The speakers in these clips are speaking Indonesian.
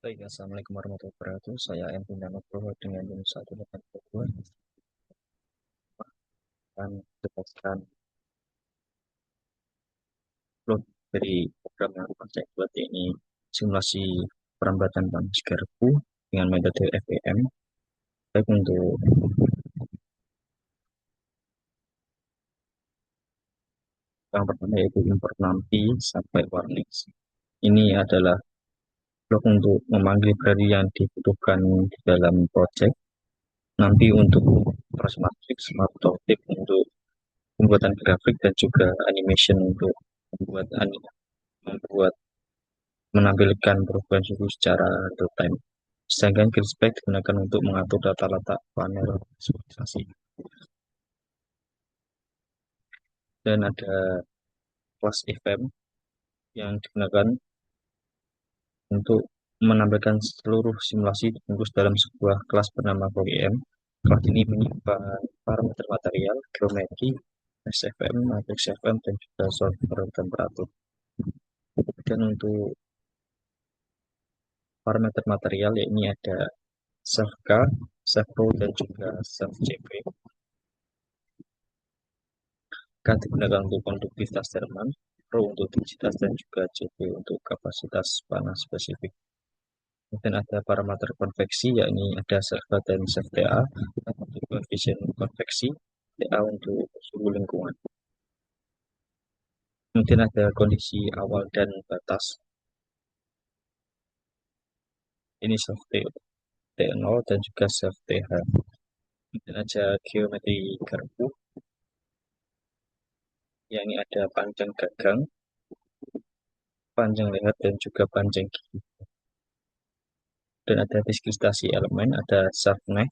Baik, Assalamualaikum warahmatullahi wabarakatuh. Saya M. Nugroho dengan NIM 182 akan jelaskan plot dari program yang akan saya buat ini simulasi perambatan panas garpu dengan metode FEM. Baik, untuk yang pertama yaitu import nanti sampai warning. Ini adalah blok untuk memanggil library yang dibutuhkan di dalam project. Nanti untuk cross matrix atau tip untuk pembuatan grafik dan juga animation untuk membuat menampilkan perubahan suhu secara real time. Sedangkan grid digunakan untuk mengatur data letak panel visualisasi. Dan ada kelas event yang digunakan untuk menampilkan seluruh simulasi dibungkus dalam sebuah kelas bernama OEM. Kelas ini menyimpan parameter material, geometri, SFM, matrix FM, dan juga solver temperatur. Dan untuk parameter material, yakni ada self K, self Rho, dan juga self CP. K digunakan untuk konduktivitas thermal, Rho untuk densitas, dan juga CP untuk kapasitas panas spesifik. Kemudian ada parameter konveksi, yakni ada self dan self TA untuk koefisien konveksi, TA untuk suhu lingkungan. Kemudian ada kondisi awal dan batas. Ini self T0 dan juga self TH. Kemudian ada geometri garpu, yakni ada panjang gagang, panjang leher, dan juga panjang gigi. Dan ada diskristasi elemen, ada subnet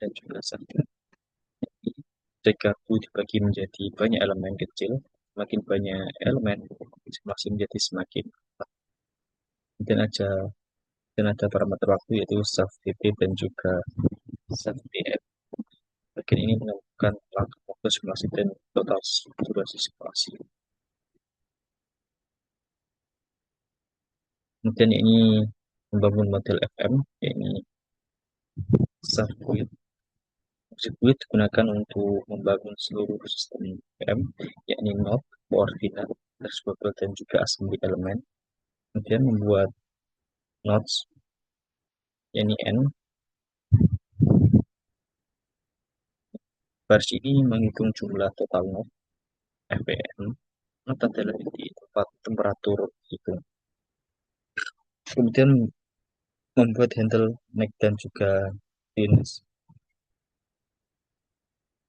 dan juga subnet. Garpu dibagi menjadi banyak elemen kecil, semakin banyak elemen simulasi menjadi semakin cepat. Dan ada parameter waktu yaitu self TT dan juga self TF. Bagian ini menentukan waktu simulasi dan total durasi simulasi. Kemudian ini membangun model FM, yakni circuit. Sirkuit digunakan untuk membangun seluruh sistem FM, yakni node, koordinat, garis bubble, dan juga assembly elemen. Kemudian membuat nodes, yakni N. Baris ini menghitung jumlah total node FPM. Node adalah di tempat temperatur hitung. Kemudian membuat handle, neck, dan juga pins.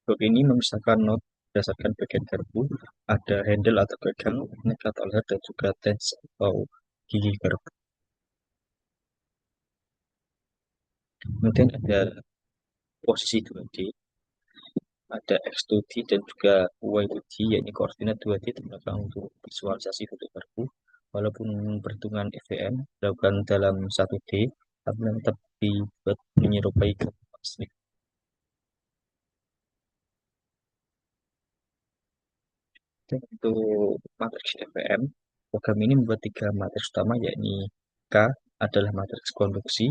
Blok ini memisahkan node berdasarkan bagian garpu. Ada handle atau gagang, neck atau leher, dan juga tens atau gigi garpu. Kemudian ada posisi 2D, ada X2D dan juga Y2D, yakni koordinat 2D digunakan untuk visualisasi bentuk garpu. Walaupun perhitungan FVM dilakukan dalam 1D, tapi tetap dibuat menyerupai garpu asli. Dan untuk matriks FVM, program ini membuat tiga matriks utama, yakni K adalah matriks konduksi,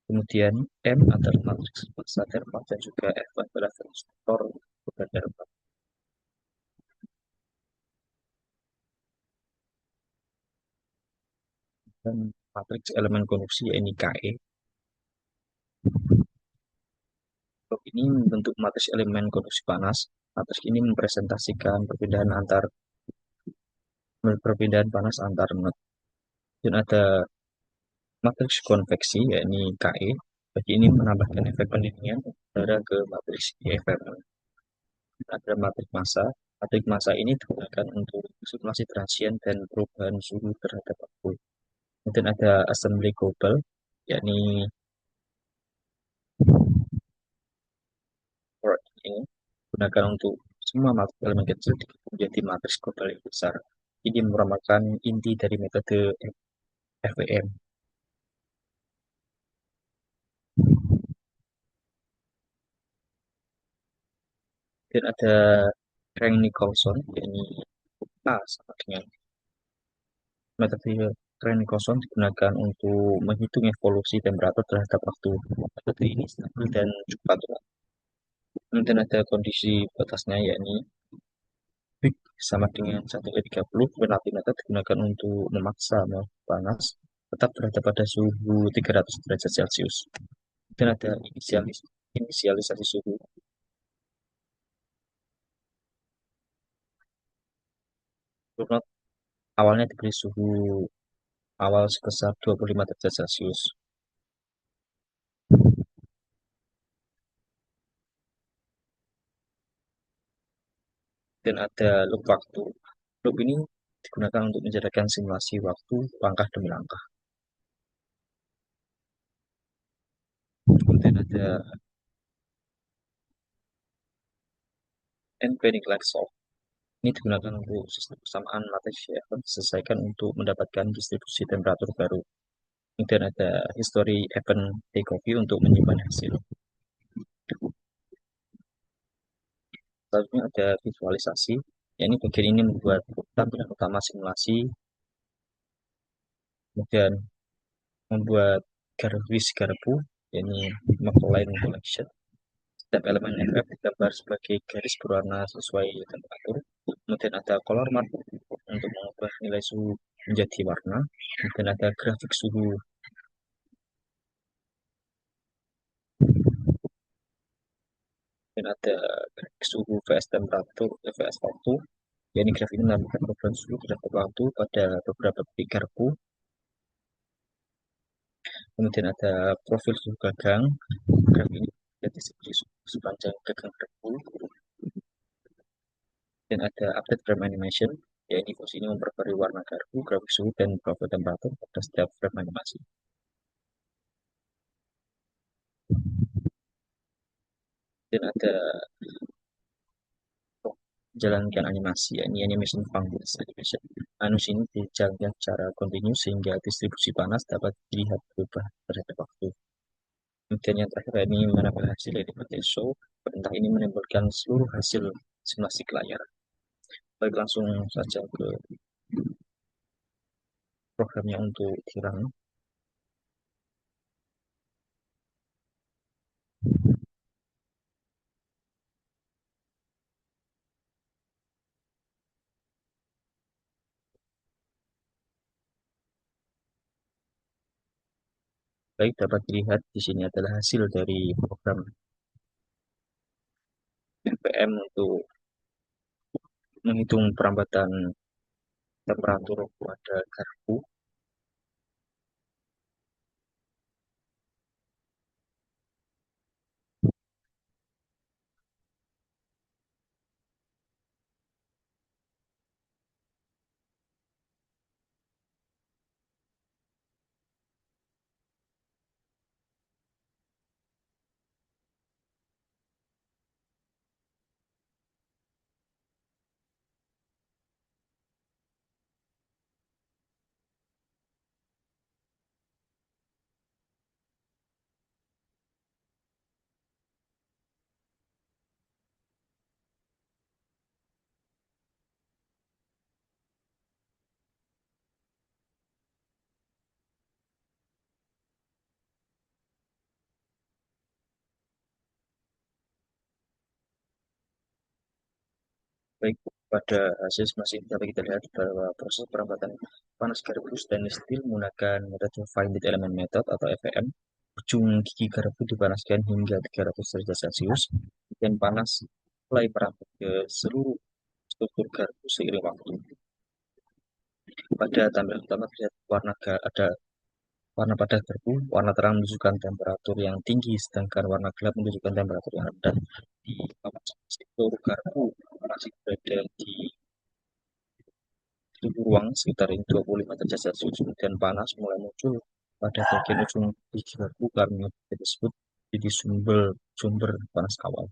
kemudian M adalah matriks massa thermal, dan juga F adalah faktor beban thermal. Dan matriks elemen konduksi yakni KE. Blok ini membentuk matriks elemen konduksi panas. Matriks ini mempresentasikan perpindahan panas antar node. Dan ada matriks konveksi yakni KE. Bagi ini menambahkan efek pendinginan udara ke matriks EFM. Ada matriks massa. Matriks massa ini digunakan untuk simulasi transient dan perubahan suhu terhadap waktu. Kemudian ada assembly global, yakni ini digunakan untuk semua elemen kecil menjadi matriks global yang besar. Ini merupakan inti dari metode FVM. Dan ada Craig Nicholson, yakni A sama dengan metode Tren kosong digunakan untuk menghitung evolusi temperatur terhadap waktu. Metode ini stabil dan cepat. Kemudian ada kondisi batasnya yakni Peak sama dengan 1,30. Penalti method digunakan untuk memaksa panas tetap berada pada suhu 300 derajat Celcius. Dan ada inisialisasi suhu. Runut awalnya diberi suhu awal sebesar 25 derajat Celcius. Dan ada loop waktu. Loop ini digunakan untuk menjadikan simulasi waktu langkah demi langkah. Kemudian ada n-panic like solve. Ini digunakan untuk sistem persamaan matriks event diselesaikan untuk mendapatkan distribusi temperatur baru. Kemudian ada history event takeoff untuk menyimpan hasil. Selanjutnya ada visualisasi. Ya, ini bagian ini membuat tampilan utama simulasi, kemudian membuat garis garpu, yakni McLean collection. Setiap elemen FF digambar sebagai garis berwarna sesuai temperatur. Kemudian ada color mark untuk mengubah nilai suhu menjadi warna. Kemudian ada grafik suhu. Dan ada grafik suhu vs temperatur, vs waktu. Ya, ini grafik ini menambahkan perubahan suhu terhadap waktu pada beberapa titik garpu. Kemudian ada profil suhu gagang. Grafik ini ada distribusi suhu sepanjang gagang garpu. Dan ada update frame animation. Ya, ini fungsi ini memperbarui warna garpu, grafik suhu, dan profil temperatur pada setiap frame animasi. Dan ada jalankan animasi, ya, ini animation functions animation. Anus ini dijalankan secara kontinu sehingga distribusi panas dapat dilihat berubah terhadap waktu. Kemudian yang terakhir ini menambah hasil dari show. Perintah ini menimbulkan seluruh hasil simulasi ke layar. Baik, langsung saja ke programnya untuk dirun. Baik, dapat dilihat di sini adalah hasil dari program NPM untuk menghitung perambatan temperatur pada garpu. Baik, pada hasil masih dapat kita lihat bahwa proses perambatan panas garpu stainless steel menggunakan metode finite element method atau FEM. Ujung gigi garpu dipanaskan hingga 300 derajat Celcius dan panas mulai merambat ke seluruh struktur garpu seiring waktu. Pada tampilan utama terlihat ada warna pada garpu, warna terang menunjukkan temperatur yang tinggi, sedangkan warna gelap menunjukkan temperatur yang rendah. Di bawah struktur garpu masih berada di suhu ruang sekitar 25 derajat Celcius, kemudian panas mulai muncul pada bagian ujung gigi garpu karena disebut jadi sumber panas awal.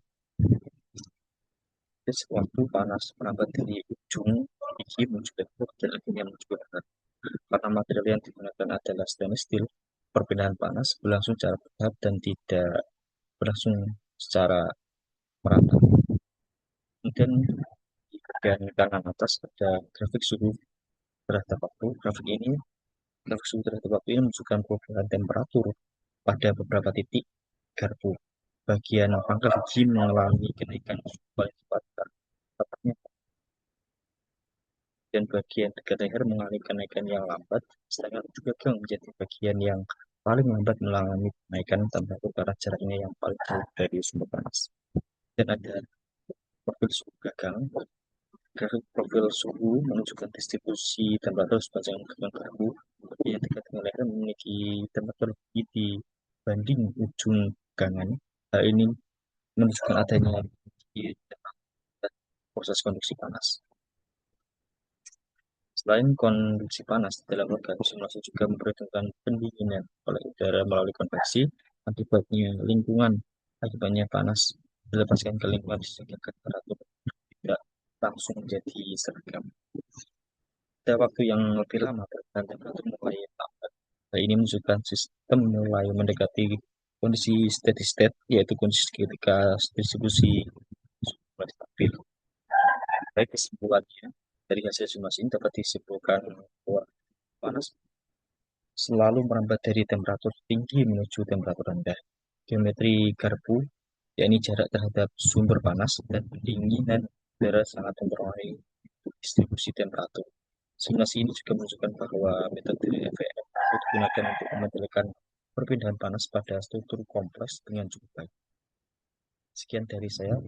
Jadi, waktu panas merambat dari ujung gigi menuju ke dan akhirnya menuju ke darat. Karena material yang digunakan adalah stainless steel, perpindahan panas berlangsung secara bertahap dan tidak berlangsung secara merata. Kemudian di bagian kanan atas ada grafik suhu terhadap waktu. Grafik ini Grafik suhu terhadap waktu ini menunjukkan perubahan temperatur pada beberapa titik garpu. Bagian pangkal gigi mengalami kenaikan suhu paling cepat tepatnya, dan bagian dekat leher mengalami kenaikan yang lambat, sedangkan ujung gagang menjadi bagian yang paling lambat mengalami kenaikan temperatur karena jaraknya yang paling jauh dari sumber panas. Dan ada profil suhu gagang. Grafik profil suhu menunjukkan distribusi temperatur sepanjang gagang garpu. Bagian dekat dengan leher memiliki temperatur tinggi dibanding ujung gagangan. Hal ini menunjukkan adanya proses konduksi panas. Selain konduksi panas, dalam organ simulasi juga memperhitungkan pendinginan oleh udara melalui konveksi. Akibatnya panas dilepaskan ke lingkungan sehingga temperatur tidak langsung menjadi seragam. Pada waktu yang lebih lama, perubahan temperatur mulai lambat. Hal ini menunjukkan sistem mulai mendekati kondisi steady state, yaitu kondisi ketika distribusi mulai stabil. Baik, kesimpulannya dari hasil simulasi ini dapat disimpulkan bahwa panas selalu merambat dari temperatur tinggi menuju temperatur rendah. Geometri garpu, yakni jarak terhadap sumber panas dan pendinginan udara sangat mempengaruhi distribusi temperatur. Simulasi ini juga menunjukkan bahwa metode EVM digunakan untuk memantulkan perpindahan panas pada struktur kompleks dengan cukup baik. Sekian dari saya.